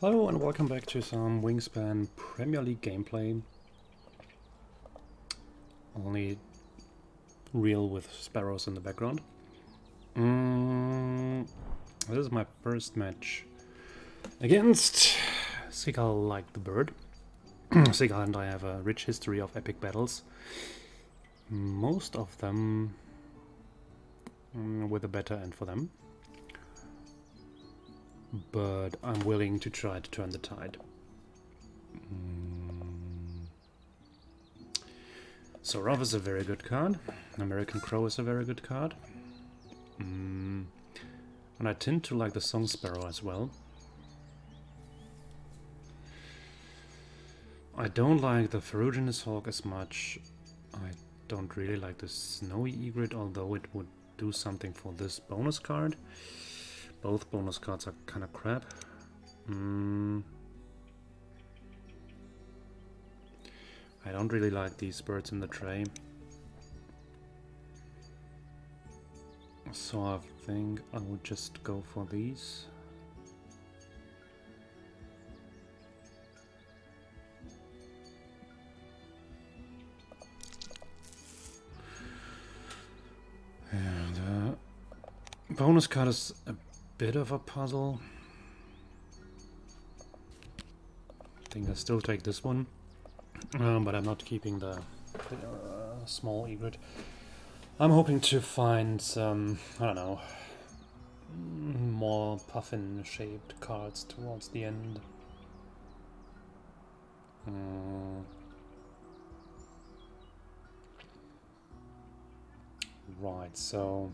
Hello and welcome back to some Wingspan Premier League gameplay. Only real with sparrows in the background. This is my first match against Seagull like the bird. Seagull and I have a rich history of epic battles. Most of them with a better end for them. But I'm willing to try to turn the tide. So Ruff is a very good card. American Crow is a very good card. And I tend to like the Song Sparrow as well. I don't like the Ferruginous Hawk as much. I don't really like the Snowy Egret, although it would do something for this bonus card. Both bonus cards are kind of crap. I don't really like these birds in the tray. So I think I would just go for these. And bonus card is a bit of a puzzle. I think I still take this one, but I'm not keeping the small egret. I'm hoping to find some, I don't know, more puffin-shaped cards towards the end. Right, so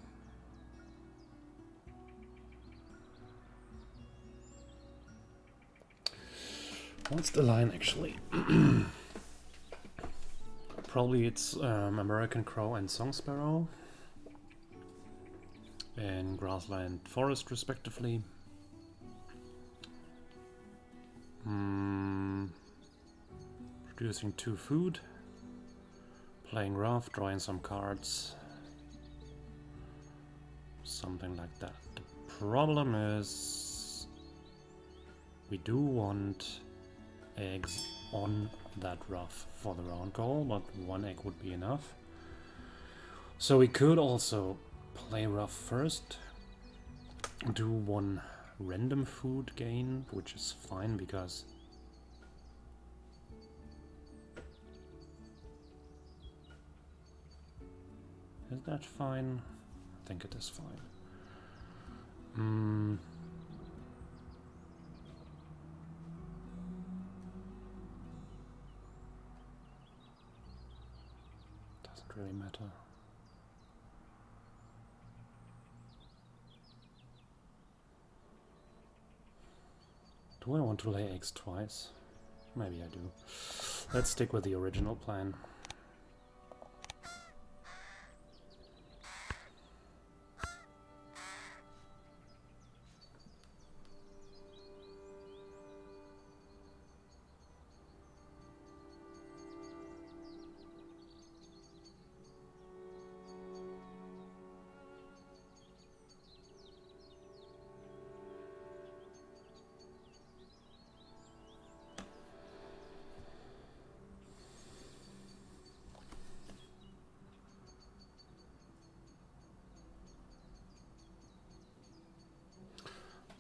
what's the line actually? Probably it's American Crow and Song Sparrow and Grassland Forest respectively. Producing 2 food, playing Ruff, drawing some cards, something like that. The problem is we do want eggs on that Ruff for the round goal, but 1 egg would be enough. So we could also play Ruff first, do 1 random food gain, which is fine because is that fine? I think it is fine. Doesn't really matter. Do I want to lay eggs twice? Maybe I do. Let's stick with the original plan.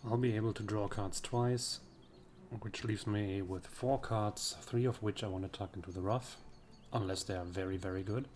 I'll be able to draw cards twice, which leaves me with 4 cards, 3 of which I want to tuck into the Ruff, unless they are very, very good.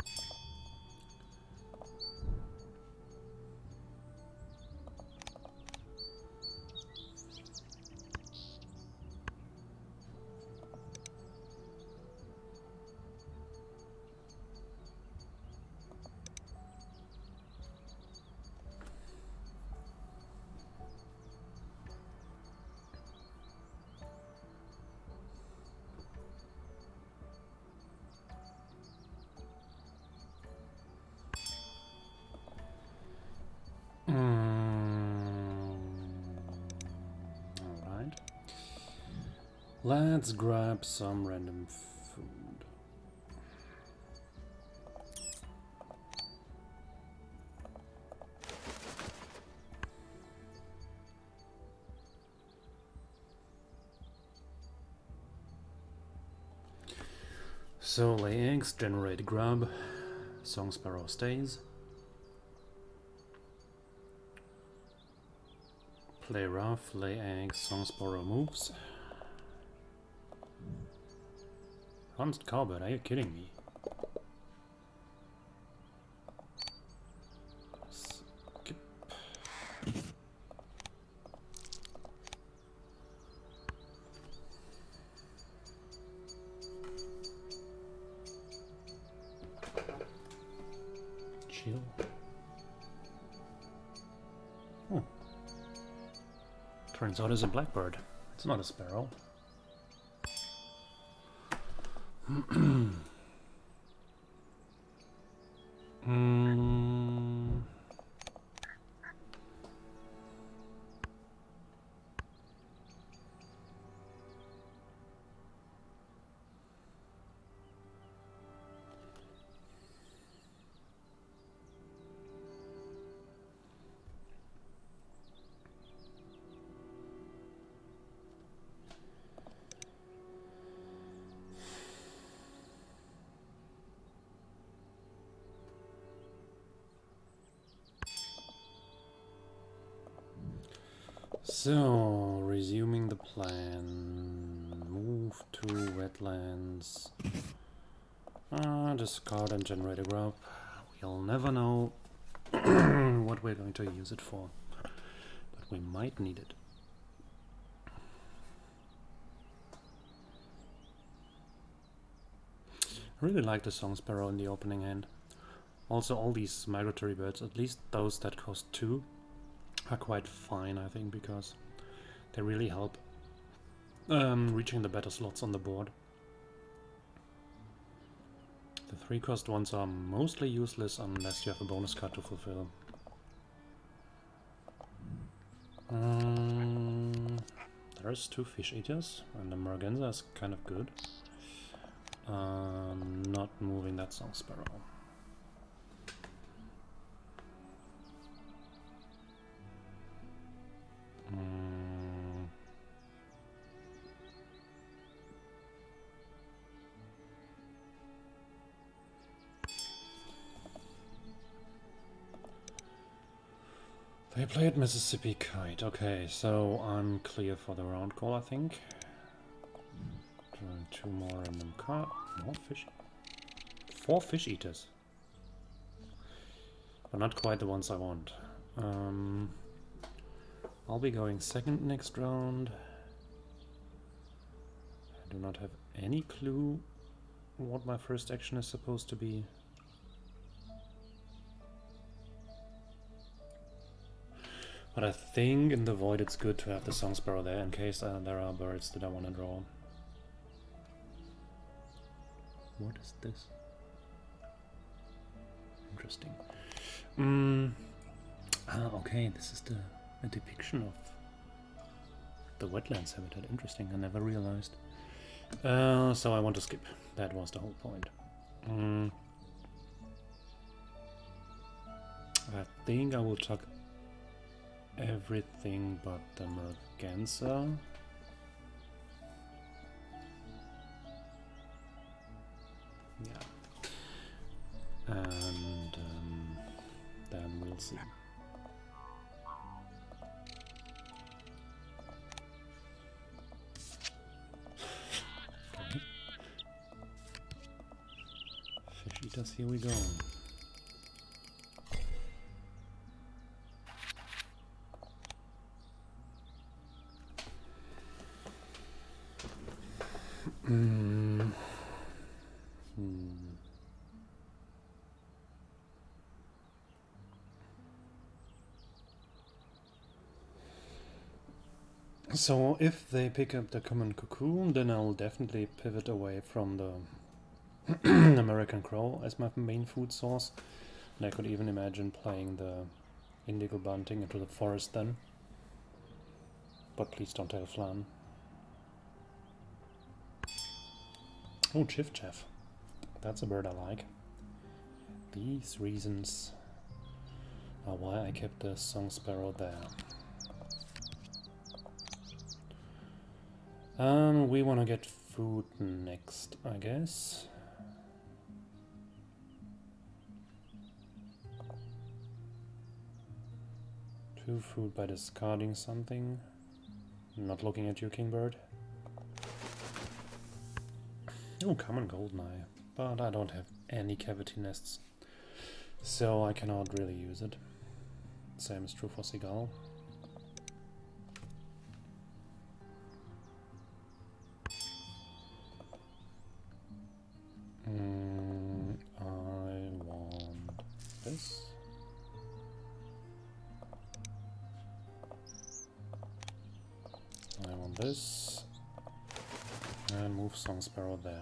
Alright. Let's grab some random food. So lay eggs, generate grub, song sparrow stays. Play Ruff, lay eggs, song sparrow moves. Honest cowbird, are you kidding me? Skip. Chill. Oh. Turns out it's a blackbird. It's not a sparrow. So, resuming the plan. Move to wetlands. Discard and generate a grub. We'll never know what we're going to use it for, but we might need it. I really like the song sparrow in the opening hand. Also, all these migratory birds, at least those that cost 2, are quite fine, I think, because they really help reaching the better slots on the board. The 3-cost ones are mostly useless unless you have a bonus card to fulfill. There's 2 fish eaters, and the merganser is kind of good. Not moving that song sparrow. They played Mississippi Kite. Okay, so I'm clear for the round call, I think. Drawing 2 more random cards. More fish. 4 fish eaters. But not quite the ones I want. I'll be going second next round. I do not have any clue what my first action is supposed to be. But I think in the void it's good to have the song sparrow there in case there are birds that I want to draw. What is this? Interesting. Okay, this is a depiction of the wetlands habitat. Interesting, I never realized. So I want to skip. That was the whole point. I think I will chuck everything but the merganser. Yeah. And then we'll see. Okay. Fish eaters, here we go. So if they pick up the common cocoon, then I'll definitely pivot away from the American crow as my main food source. And I could even imagine playing the indigo bunting into the forest then. But please don't tell Flan. Oh, Chiff Chaff. That's a bird I like. These reasons are why I kept the song sparrow there. We want to get food next, I guess. 2 food by discarding something. Not looking at you, Kingbird. Oh, common goldeneye. But I don't have any cavity nests, so I cannot really use it. Same is true for seagull. I want this. I want this. And move Song Sparrow there.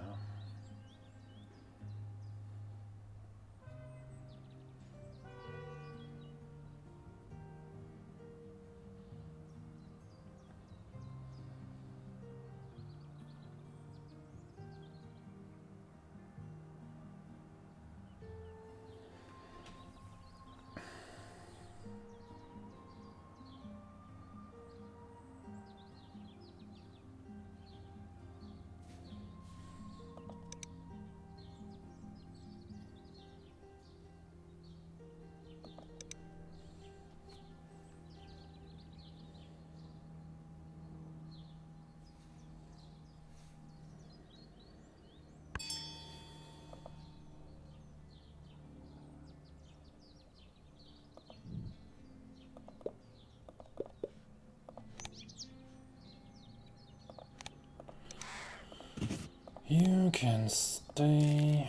You can stay.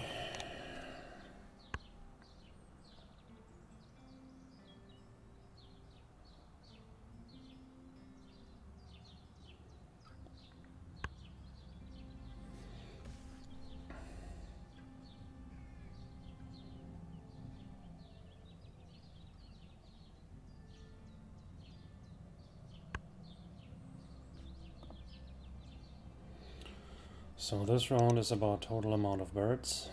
So this round is about total amount of birds.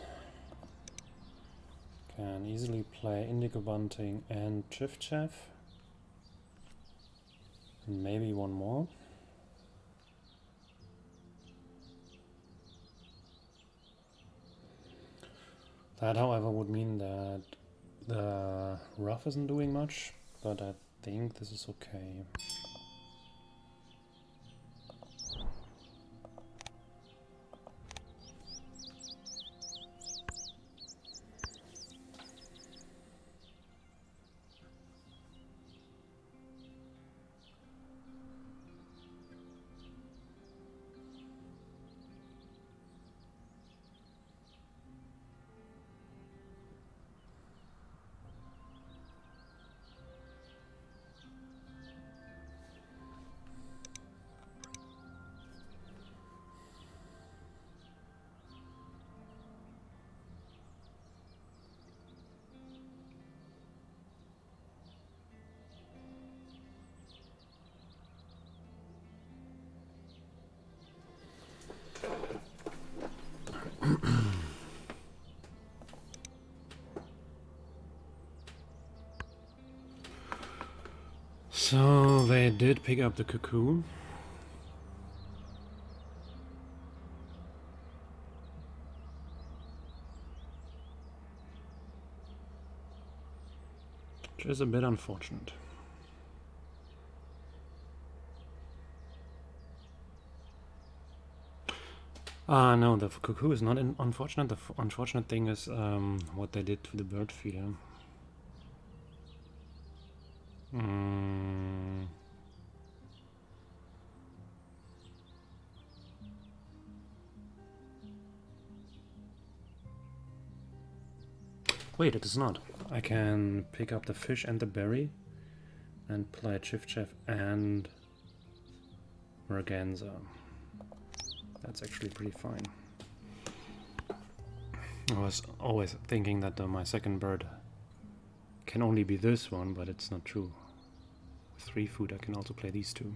Can easily play Indigo Bunting and Chiff Chaff. Maybe one more. That, however, would mean that the Ruff isn't doing much, but I think this is okay. So they did pick up the cuckoo. Which is a bit unfortunate. No, the cuckoo is not unfortunate. The unfortunate thing is what they did to the bird feeder. Wait, it is not. I can pick up the fish and the berry and play Chiff Chaff and Merganser. That's actually pretty fine. I was always thinking that my second bird can only be this one, but it's not true. With 3 food I can also play these 2.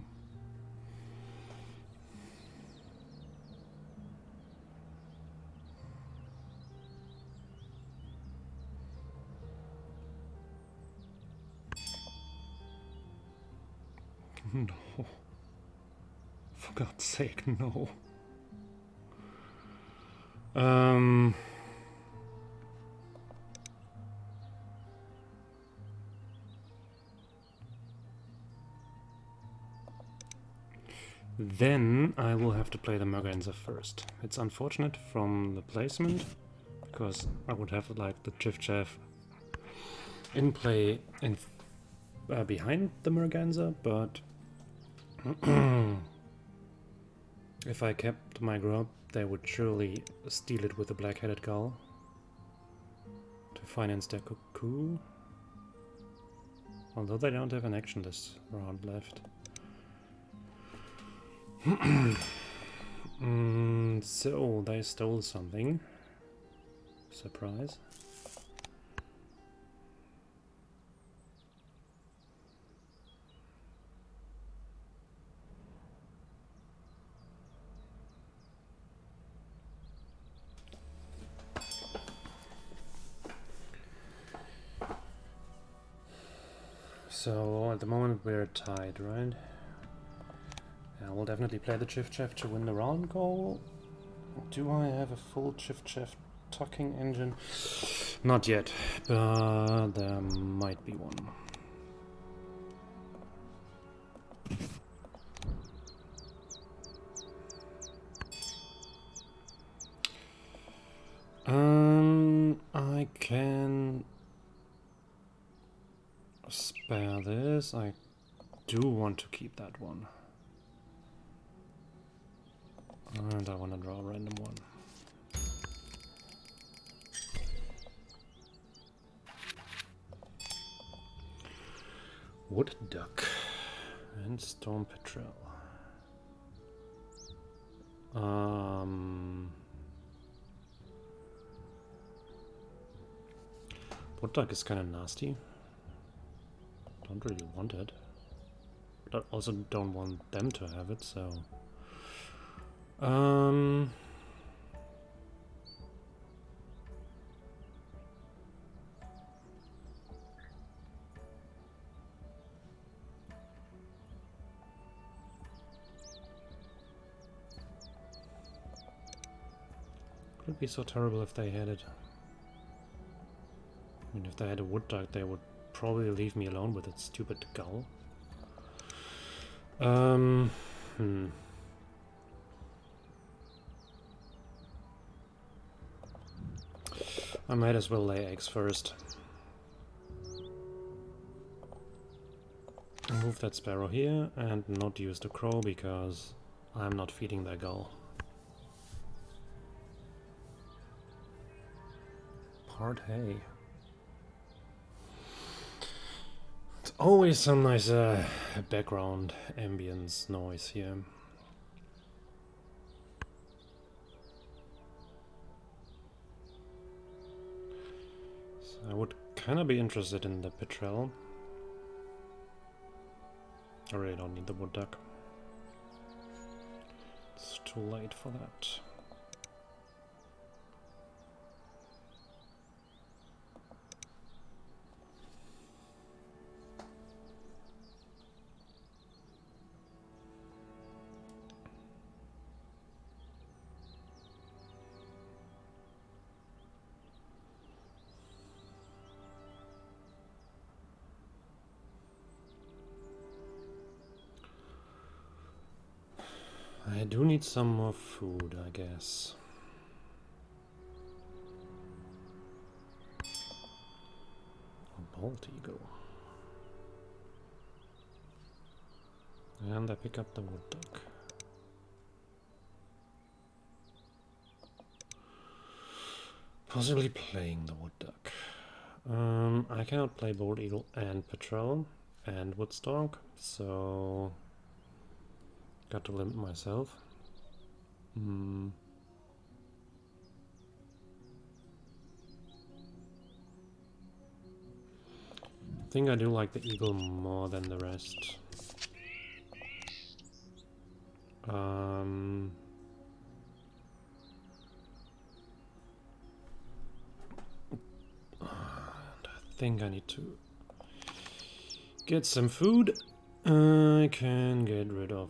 No. For God's sake, no. Then I will have to play the Merganser first. It's unfortunate from the placement, because I would have like the Chiff-Chaff in play in behind the Merganser, but if I kept my grub, they would surely steal it with the black-headed gull to finance their cuckoo. Although they don't have an action this round left. So they stole something. Surprise. So at the moment we're tied, right? I will definitely play the Chiff-Chaff to win the round goal. Do I have a full Chiff-Chaff tucking engine? Not yet, but there might be one. I can spare this. I do want to keep that one. And I want to draw a random one. Wood duck and storm petrel. Wood duck is kind of nasty. Don't really want it, but I also don't want them to have it. So. It would be so terrible if they had it. I mean, if they had a wood duck, they would probably leave me alone with its stupid gull. I might as well lay eggs first. Move that sparrow here and not use the crow because I'm not feeding their gull. Hard hay. It's always some nice background ambience noise here. I would kind of be interested in the petrel. I really don't need the wood duck. It's too late for that. I do need some more food, I guess. A bald eagle. And I pick up the wood duck. Possibly playing the wood duck. I cannot play bald eagle and petrel and woodstalk, so got to limit myself. I think I do like the eagle more than the rest. I think I need to get some food. I can get rid of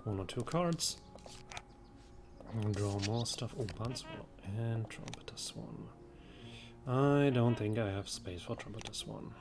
one or two cards and draw more stuff. Oh, Barnswallow and Trumpeter Swan. I don't think I have space for Trumpeter Swan.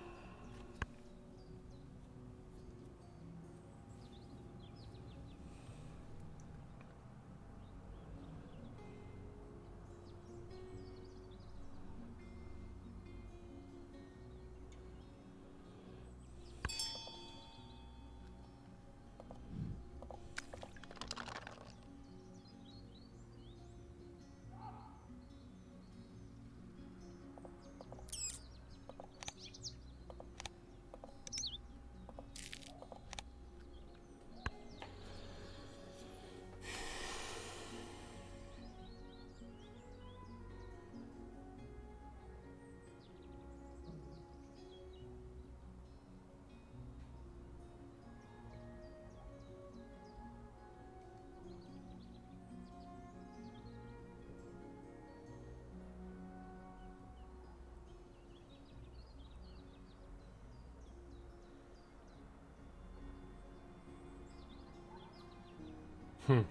Kind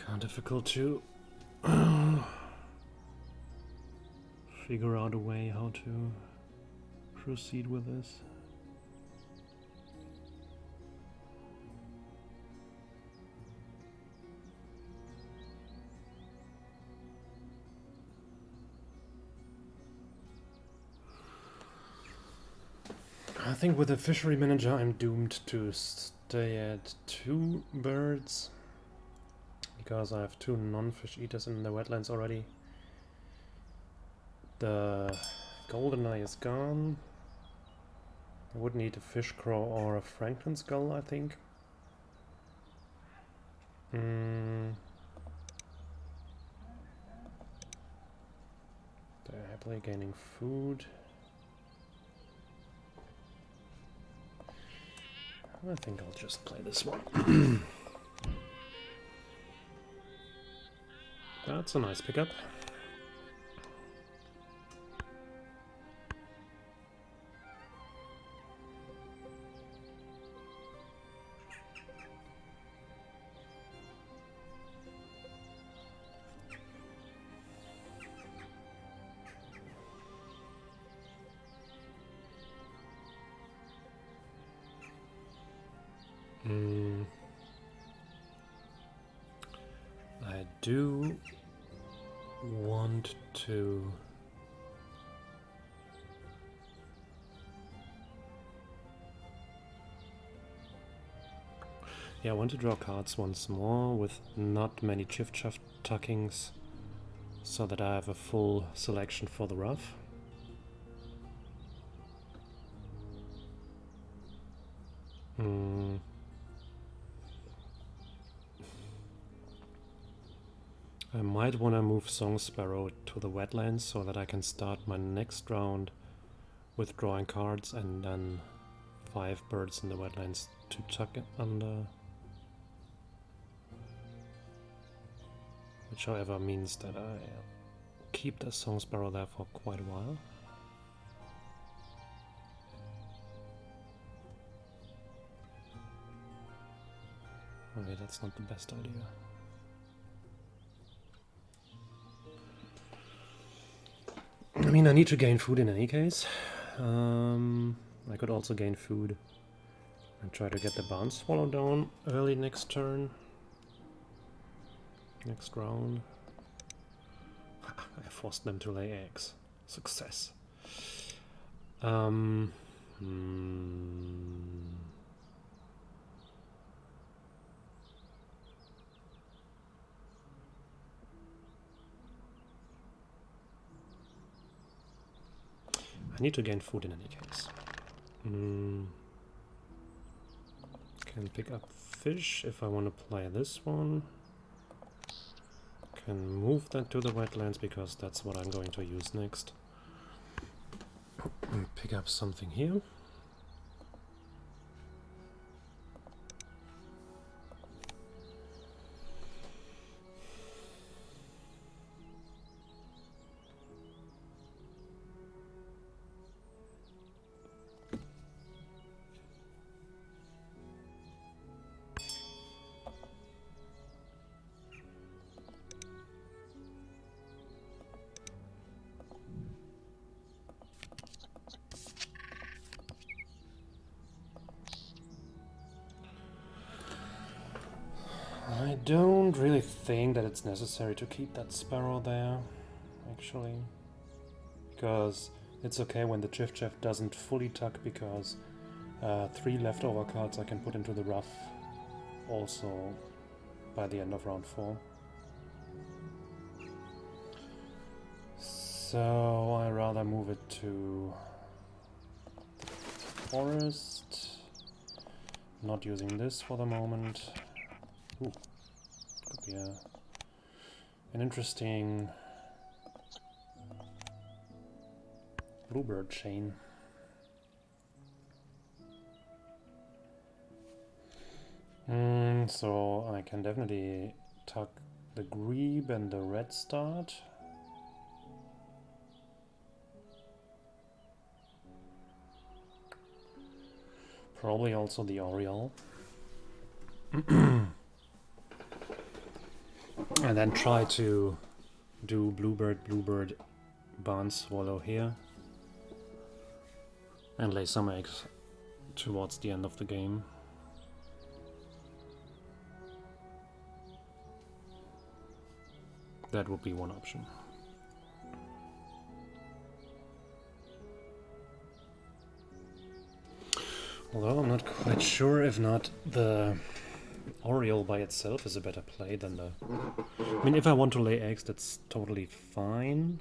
of difficult to figure out a way how to proceed with this. I think with the fishery manager I'm doomed to stay at 2 birds because I have 2 non-fish eaters in the wetlands already. The golden eye is gone. I would need a fish crow or a Franklin skull, I think. They're happily gaining food. I think I'll just play this one. That's a nice pickup. I do want to I want to draw cards once more with not many chiff-chaff tuckings so that I have a full selection for the Ruff. I might want to move Song Sparrow to the wetlands so that I can start my next round with drawing cards and then 5 birds in the wetlands to tuck it under. Which however means that I keep the Song Sparrow there for quite a while. Okay, that's not the best idea. I mean, I need to gain food in any case. I could also gain food and try to get the barn swallow down early next turn. Next round. I forced them to lay eggs. Success. I need to gain food in any case. Can pick up fish if I want to play this one. Can move that to the wetlands because that's what I'm going to use next. And pick up something here. I don't really think that it's necessary to keep that sparrow there, actually. Because it's okay when the chiff-chaff doesn't fully tuck, because 3 leftover cards I can put into the Ruff also by the end of round 4. So I rather move it to the forest. Not using this for the moment. Ooh, could be an interesting bluebird chain. So I can definitely tuck the grebe and the redstart. Probably also the oriole. And then try to do bluebird, barn swallow here. And lay some eggs towards the end of the game. That would be one option. Although I'm not quite sure if not the Oriole by itself is a better play than the... I mean, if I want to lay eggs, that's totally fine.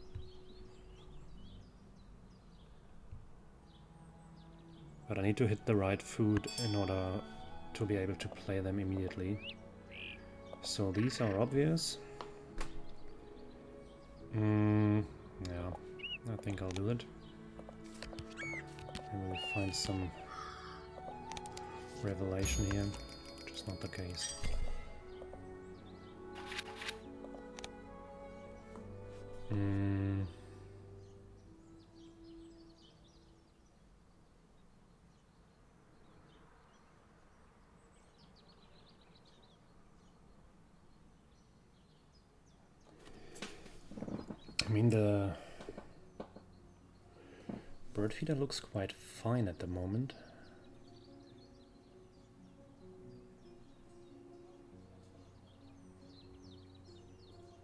But I need to hit the right food in order to be able to play them immediately. So these are obvious. Yeah, I think I'll do it. And we'll find some revelation here, which is not the case. I mean, the bird feeder looks quite fine at the moment.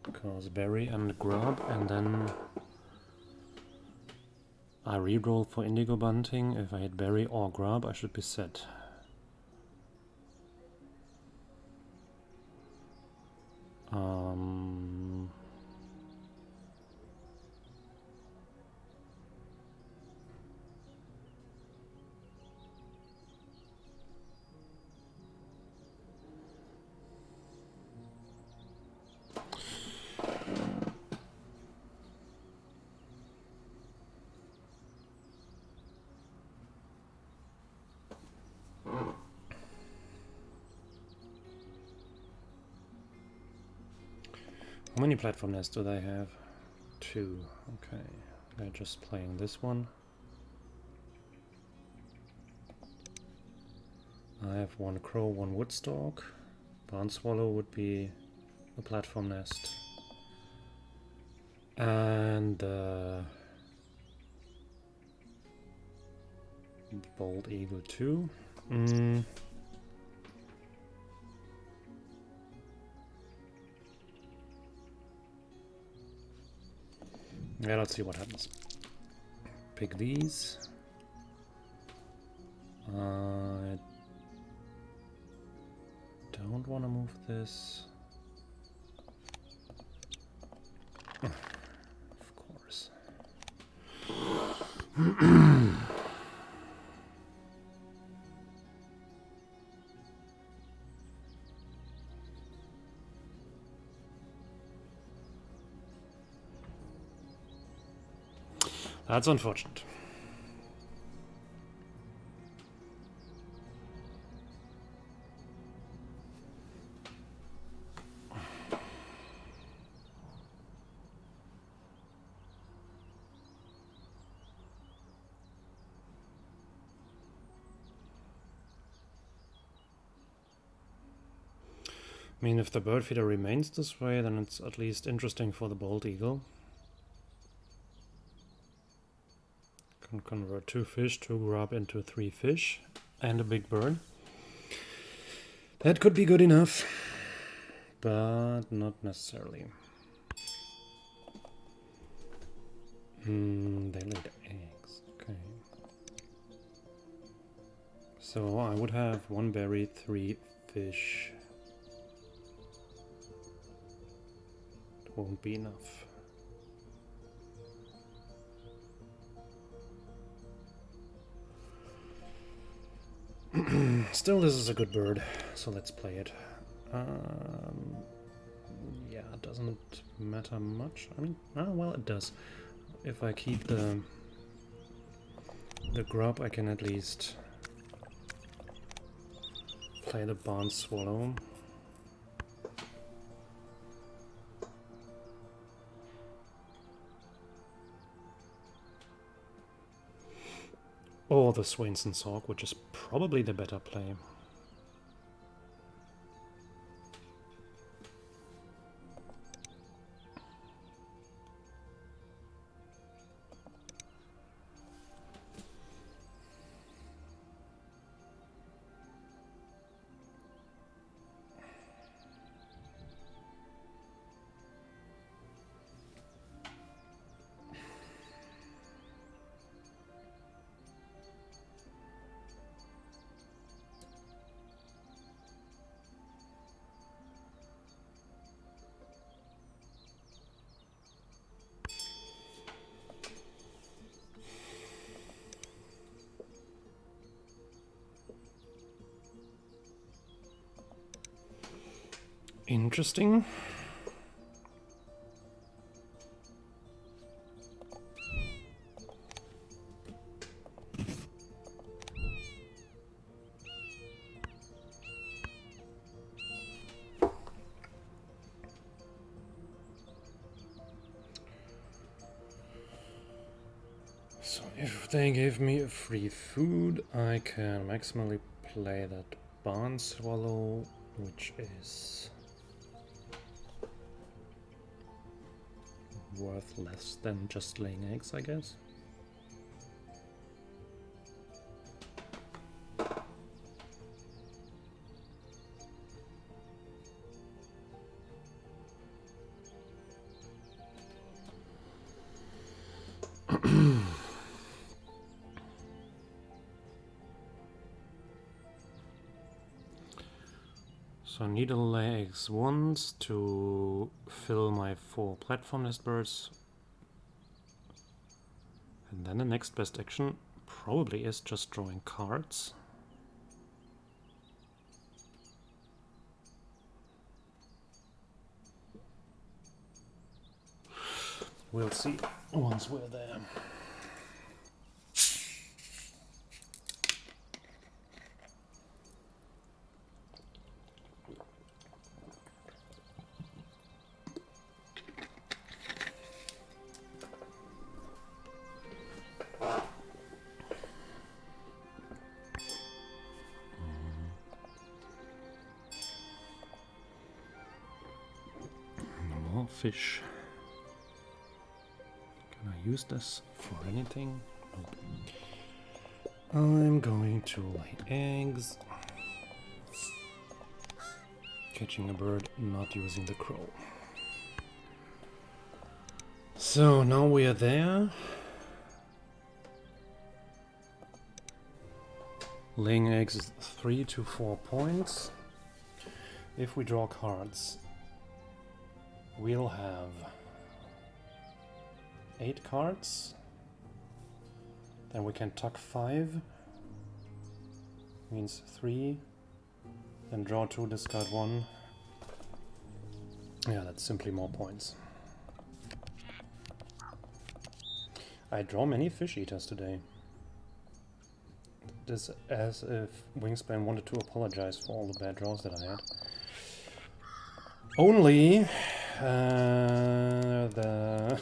Because berry and grub, and then I reroll for indigo bunting. If I hit berry or grub, I should be set. How many platform nests do they have? 2. Okay, they're just playing this one. I have 1 crow, 1 woodstock. Barn swallow would be a platform nest. And bald eagle 2. Yeah, let's see what happens. Pick these. I don't want to move this. Of course. That's unfortunate. I mean, if the bird feeder remains this way, then it's at least interesting for the bald eagle. Can convert 2 fish, 2 grub into 3 fish, and a big bird. That could be good enough, but not necessarily. They laid eggs, okay. So I would have 1 berry, 3 fish. Won't be enough. Still, this is a good bird, so let's play it. Yeah, it doesn't matter much. I mean, well, it does. If I keep the grub, I can at least play the barn swallow. Or the Swainson Sork, which is probably the better play. Interesting. So if they give me a free food, I can maximally play that barn swallow, which is worth less than just laying eggs, I guess. So I need to lay eggs once to fill my 4 platform nest birds. And then the next best action probably is just drawing cards. We'll see once we're there. Fish. Can I use this for anything? Nope. I'm going to lay eggs. Catching a bird, not using the crow. So now we are there. Laying eggs is 3 to 4 points. If we draw cards, we'll have 8 cards. Then we can tuck 5. Means 3. Then draw 2, discard 1. Yeah, that's simply more points. I draw many fish eaters today. This as if Wingspan wanted to apologize for all the bad draws that I had. Only the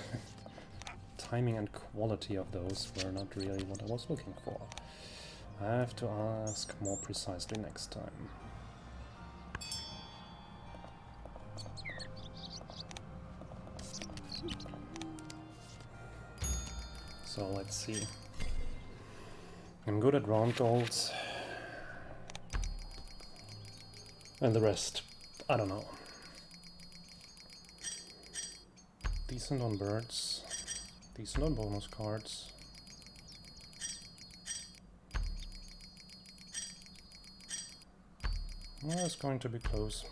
timing and quality of those were not really what I was looking for. I have to ask more precisely next time. So let's see. I'm good at round goals. And the rest, I don't know. Decent on birds, decent on bonus cards. Well, it's going to be close.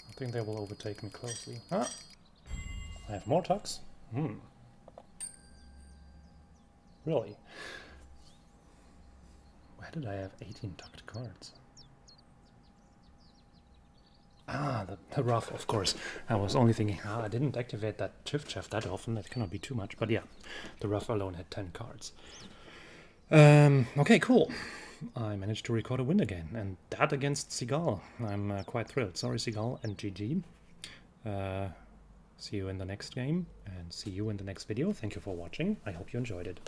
I think they will overtake me closely. Ah! I have more tucks? Really? Where did I have 18 tucked cards? Ah, the Ruff, of course. I was only thinking, I didn't activate that Shift Chef that often, that cannot be too much. But yeah, the Ruff alone had 10 cards. Okay, cool. I managed to record a win again, and that against Seagull. I'm quite thrilled. Sorry, Seagull, and GG. See you in the next game, and see you in the next video. Thank you for watching. I hope you enjoyed it.